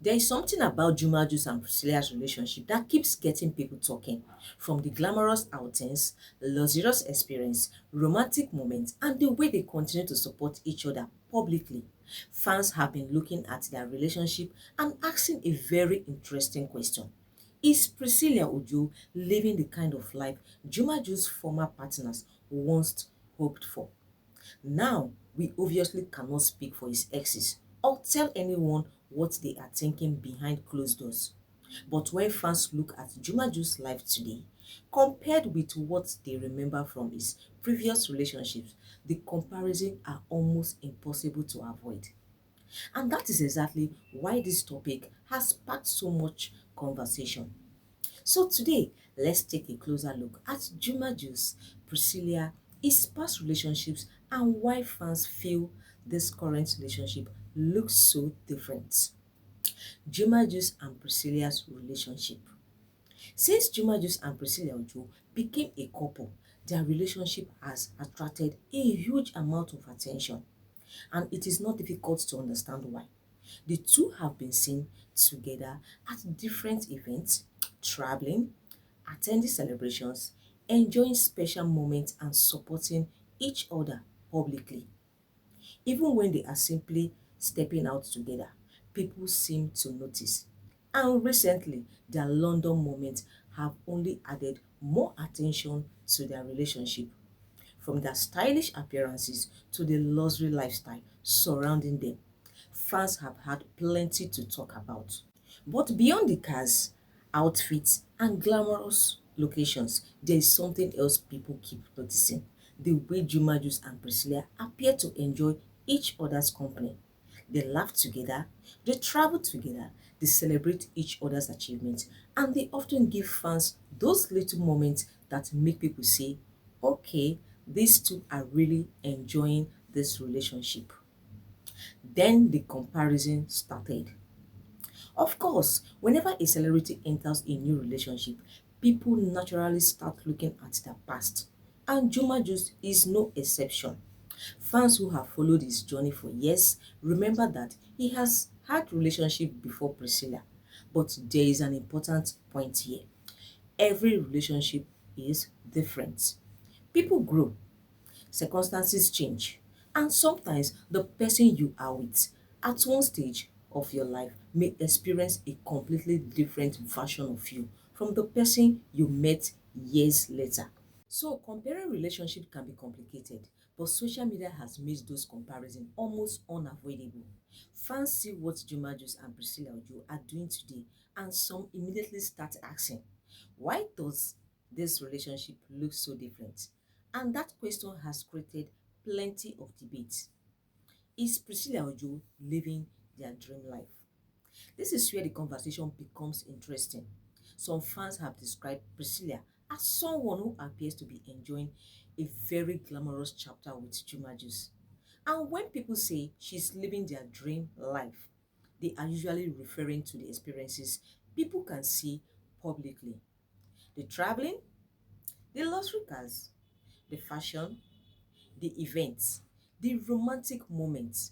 There is something about Juma Jux and Priscilla's relationship that keeps getting people talking. From the glamorous outings, luxurious experience, romantic moments, and the way they continue to support each other publicly. Fans have been looking at their relationship and asking a very interesting question. Is Priscilla Ojo living the kind of life Juma Jux's former partners once hoped for? Now, we obviously cannot speak for his exes or tell anyone what they are thinking behind closed doors. But when fans look at Juma Ju's life today, compared with what they remember from his previous relationships, the comparisons are almost impossible to avoid. And that is exactly why this topic has sparked so much conversation. So today, let's take a closer look at Juma Jux, Priscilia, his past relationships, and why fans feel this current relationship looks so different. Juma Jux and Priscilla's relationship. Since Juma Jux and Priscilla Ojo became a couple, their relationship has attracted a huge amount of attention, and it is not difficult to understand why. The two have been seen together at different events, traveling, attending celebrations, enjoying special moments, and supporting each other publicly. Even when they are simply stepping out together, people seem to notice. And recently, their London moments have only added more attention to their relationship, from their stylish appearances to the luxury lifestyle surrounding them. Fans have had plenty to talk about. But beyond the cars, outfits, and glamorous locations, there is something else people keep noticing. The way Juma Jux and Priscilla appear to enjoy each other's company. They laugh together, they travel together, they celebrate each other's achievements, and they often give fans those little moments that make people say, okay, these two are really enjoying this relationship. Then the comparison started. Of course, whenever a celebrity enters a new relationship, people naturally start looking at their past. And Juma Jux is no exception. Fans who have followed his journey for years remember that he has had relationship before Priscilla. But there is an important point here. Every relationship is different. People grow, circumstances change, and sometimes the person you are with at one stage of your life may experience a completely different version of you from the person you met years later. So comparing relationships can be complicated, but social media has made those comparisons almost unavoidable. Fans see what Juma Jux and Priscilla Ojo are doing today, and some immediately start asking, why does this relationship look so different? And that question has created plenty of debate. Is Priscilla Ojo living their dream life? This is where the conversation becomes interesting. Some fans have described Priscilla as someone who appears to be enjoying a very glamorous chapter with Juma Jux. And when people say she's living their dream life, they are usually referring to the experiences people can see publicly. The traveling, the luxury cars, the fashion, the events, the romantic moments,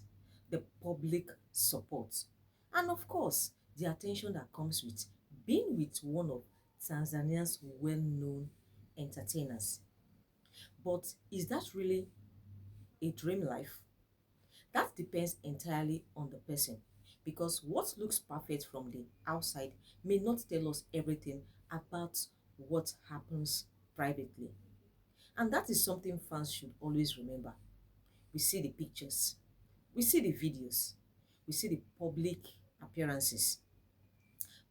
the public support, and of course, the attention that comes with being with one of Tanzania's well-known entertainers. But is that really a dream life? That depends entirely on the person, because what looks perfect from the outside may not tell us everything about what happens privately. And that is something fans should always remember. We see the pictures, we see the videos, we see the public appearances,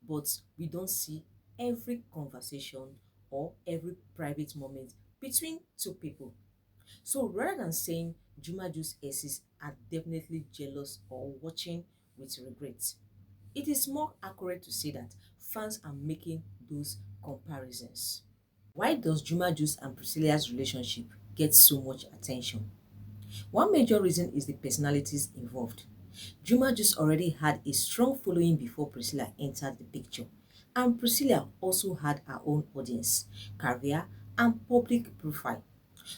but we don't see every conversation or every private moment between two people. So rather than saying Juma Juice exes are definitely jealous or watching with regret, it is more accurate to say that fans are making those comparisons. Why does Juma Juice and Priscilla's relationship get so much attention? One major reason is the personalities involved. Juma Jux already had a strong following before Priscilla entered the picture, and Priscilla also had her own audience, career, and public profile.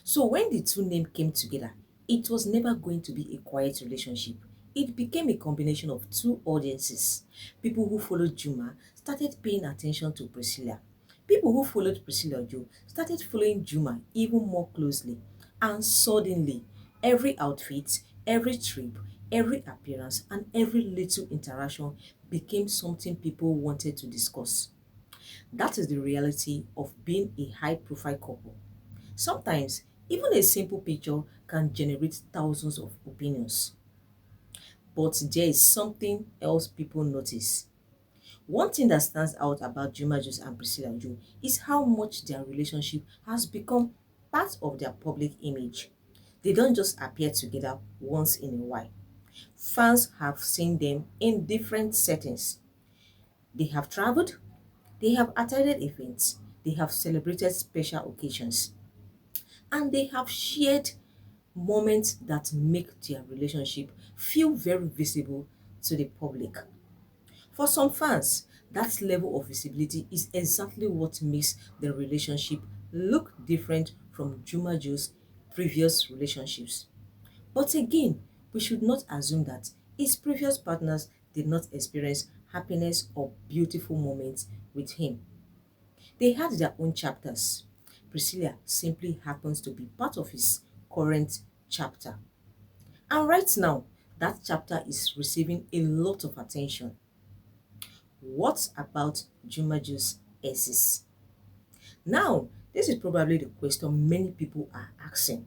So when the two names came together, it was never going to be a quiet relationship. It became a combination of two audiences. People who followed Juma started paying attention to Priscilla. People who followed Priscilla Ojo started following Juma even more closely. And suddenly, every outfit, every trip, every appearance, and every little interaction became something people wanted to discuss. That is the reality of being a high profile couple. Sometimes, even a simple picture can generate thousands of opinions. But there is something else people notice. One thing that stands out about Juma Jux and Priscilla Ojo is how much their relationship has become part of their public image. They don't just appear together once in a while. Fans have seen them in different settings. They have traveled, they have attended events, they have celebrated special occasions, and they have shared moments that make their relationship feel very visible to the public. For some fans, that level of visibility is exactly what makes the relationship look different from Juma Jo's previous relationships. But again, we should not assume that his previous partners did not experience happiness or beautiful moments with him. They had their own chapters. Priscilla simply happens to be part of his current chapter. And right now, that chapter is receiving a lot of attention. What about Juma Juice EXES? Now, this is probably the question many people are asking.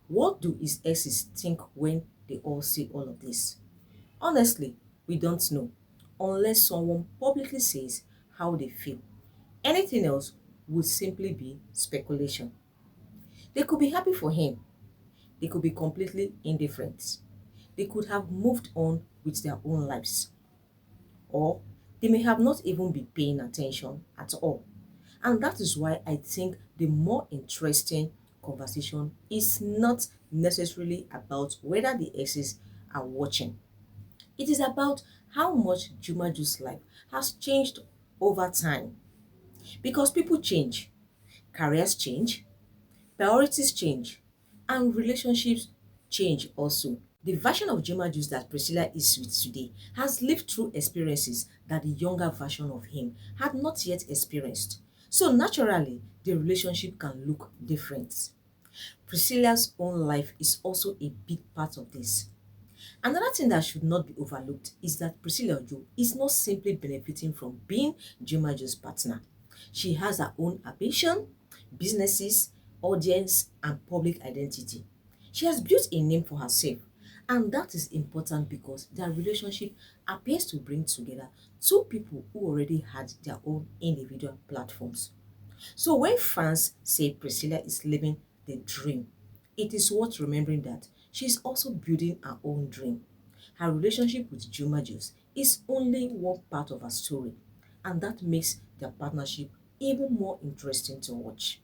What do his exes think when they all see all of this? Honestly, we don't know, unless someone publicly says how they feel. Anything else would simply be speculation. They could be happy for him, they could be completely indifferent. They could have moved on with their own lives, or they may have not even been paying attention at all. And that is why I think the more interesting conversation is not necessarily about whether the exes are watching. It is about how much Juma Ju's life has changed over time. Because people change, careers change, priorities change, and relationships change also. The version of Juma Juice that Priscilla is with today has lived through experiences that the younger version of him had not yet experienced. So naturally, the relationship can look different. Priscilla's own life is also a big part of this. Another thing that should not be overlooked is that Priscilla Ojo is not simply benefiting from being Juma Jo's partner. She has her own ambition, businesses, audience, and public identity. She has built a name for herself, and that is important because their relationship appears to bring together two people who already had their own individual platforms. So when fans say Priscilla is living the dream, it is worth remembering that she is also building her own dream. Her relationship with Juma Jux is only one part of her story, and that makes their partnership even more interesting to watch.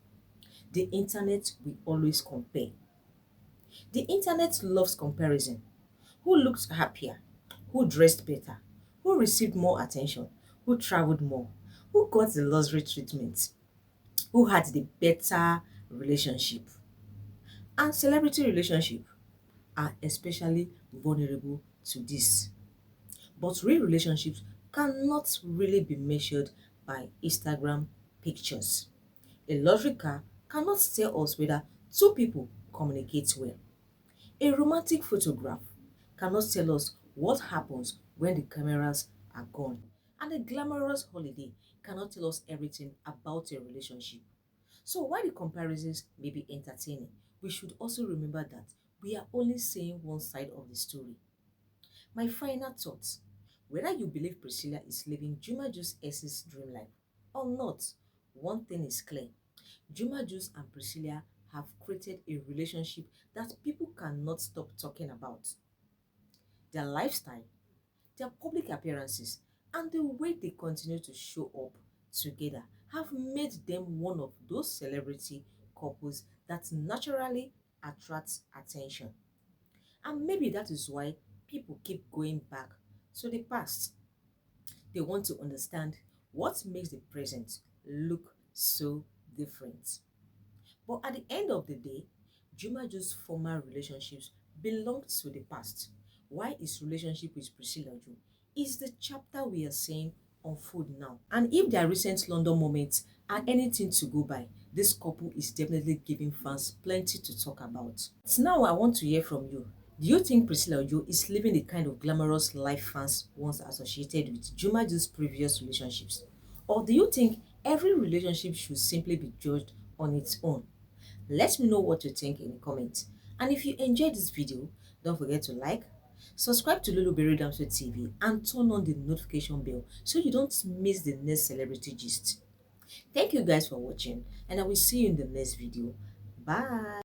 The internet will always compare. The internet loves comparison. Who looked happier? Who dressed better? Who received more attention? Who traveled more? Who got the luxury treatment? Who had the better relationship? And celebrity relationships are especially vulnerable to this. But real relationships cannot really be measured by Instagram pictures. A luxury car cannot tell us whether two people communicate well. A romantic photograph cannot tell us what happens when the cameras are gone. And a glamorous holiday cannot tell us everything about a relationship. So while the comparisons may be entertaining, we should also remember that we are only seeing one side of the story. My final thoughts: whether you believe Priscilla is living Juma Juice S's dream life or not, one thing is clear. Juma Juice and Priscilla have created a relationship that people cannot stop talking about. Their lifestyle, their public appearances, and the way they continue to show up together have made them one of those celebrity couples that naturally attracts attention. And maybe that is why people keep going back to the past. They want to understand what makes the present look so different. But at the end of the day, Juma Ju's former relationships belonged to the past. Why is relationship with Priscilla Ojo is the chapter we are saying on food now. And if their recent London moments are anything to go by, this couple is definitely giving fans plenty to talk about. So now I want to hear from you. Do you think Priscilla Ojo is living the kind of glamorous life fans once associated with Juma Jux's previous relationships? Or do you think every relationship should simply be judged on its own? Let me know what you think in the comments. And if you enjoyed this video, don't forget to like, subscribe to Luluberry Damsel TV and turn on the notification bell so you don't miss the next celebrity gist. Thank you guys for watching and I will see you in the next video. Bye.